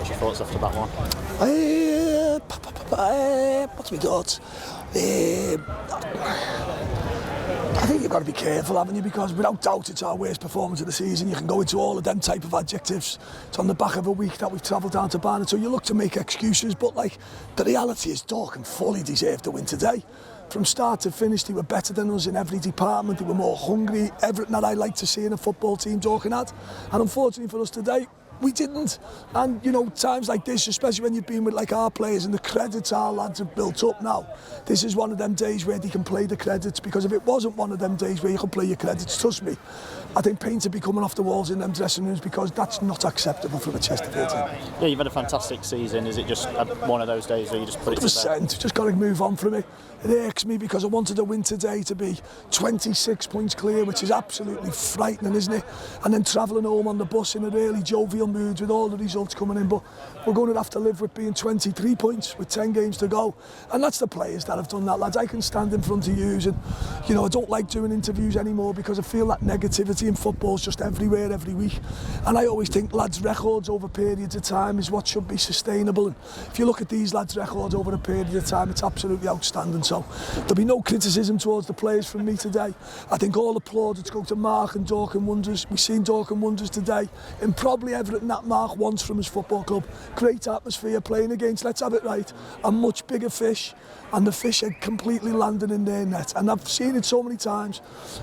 What's your thoughts after that one? What's my thoughts? I think you've got to be careful, haven't you? Because without doubt it's our worst performance of the season. You can go into all of them type of adjectives. It's on the back of a week that we've travelled down to Barnet, so you look to make excuses, but like the reality is Dorking fully deserved the win today. From start to finish they were better than us in every department. They were more hungry, everything that I like to see in a football team Dorking had. And unfortunately for us today, we didn't. And you know, times like this, especially when you've been with like our players and the credits our lads have built up now, this is one of them days where they can play the credits, because if it wasn't one of them days where you can play your credits, trust me, I think paint would be coming off the walls in them dressing rooms, because that's not acceptable from a Chesterfield team. Yeah, you've had a fantastic season. Is it just one of those days where you just put it to bed? Just got to move on from it. It irks me because I wanted to win today to be 26 points clear, which is absolutely frightening, isn't it? And then travelling home on the bus in a really jovial mood with all the results coming in, but we're going to have to live with being 23 points with 10 games to go. And that's the players that have done that, lads. I can stand in front of you and, you know, I don't like doing interviews anymore because I feel that negativity in football is just everywhere every week. And I always think lads' records over periods of time is what should be sustainable. And if you look at these lads' records over a period of time, it's absolutely outstanding. So there'll be no criticism towards the players from me today. I think all the plaudits go to Mark and Dorking Wanderers. We've seen Dorking Wanderers today in probably everything that Mark wants from his football club. Great atmosphere, playing against, let's have it right, a much bigger fish, and the fish are completely landing in their net. And I've seen it so many times.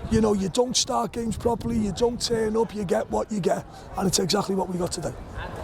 You know, you don't start games properly, you don't turn up, you get what you get, and it's exactly what we got today.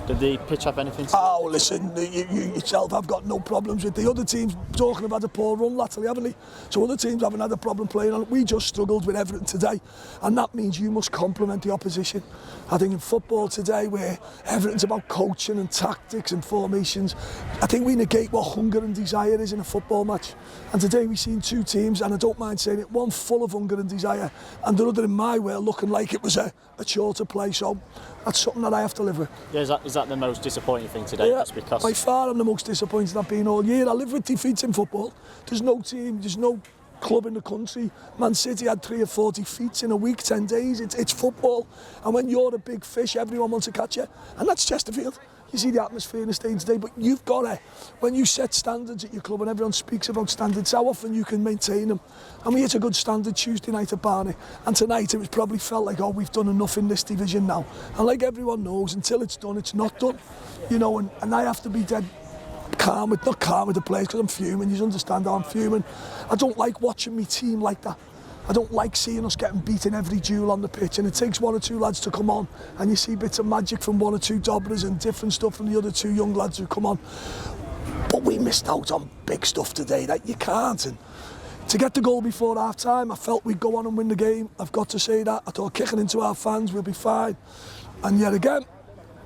Did the pitch have anything to do? Oh, listen, you yourself have got no problems with the other teams. Dorking have had a poor run latterly, haven't they? So other teams haven't had a problem playing on it. We just struggled with everything today, and that means you must compliment the opposition. I think in football today, where everything's about coaching and tactics and formations, I think we negate what hunger and desire is in a football match. And today we've seen two teams, and I don't mind saying it, one full of hunger and desire, and the other, in my way, looking like it was a chore to play. So that's something that I have to live with. Yeah, is that the most disappointing thing today? Yeah, Just because... by far I'm the most disappointed I've been all year. I live with defeats in football. There's no team, there's no club in the country. Man City had 3 or 4 defeats in a week, 10 days. It's football. And when you're a big fish, everyone wants to catch you. And that's Chesterfield. You see the atmosphere in the stadium today, but you've got to, when you set standards at your club and everyone speaks about standards, how often you can maintain them. And we hit a good standard Tuesday night at Barnet, and tonight it was probably felt like, oh, we've done enough in this division now. And like everyone knows, until it's done, it's not done. You know, and I have to be dead calm with, not calm with the players, because I'm fuming. You understand how I'm fuming. I don't like watching my team like that. I don't like seeing us getting beat in every duel on the pitch, and it takes 1 or 2 lads to come on, and you see bits of magic from 1 or 2 Dobras and different stuff from the other 2 young lads who come on. But we missed out on big stuff today that you can't. And to get the goal before half time, I felt we'd go on and win the game. I've got to say that. I thought kicking into our fans, we'll be fine. And yet again,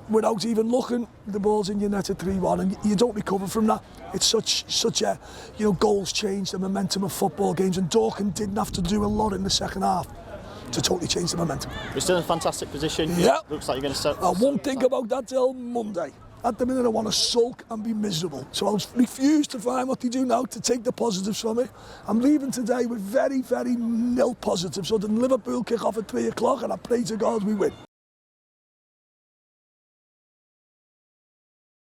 without even looking, the ball's in your net at 3-1, and you don't recover from that. It's such a, you know, goals change the momentum of football games, and Dorking didn't have to do a lot in the second half to totally change the momentum. You're still in a fantastic position. Yeah. Looks like you're going to start. I won't think about that till Monday. At the minute I want to sulk and be miserable. So I'll refuse to find what they do now to take the positives from it. I'm leaving today with very, very nil positives. So the Liverpool kick off at 3 o'clock, and I pray to God we win.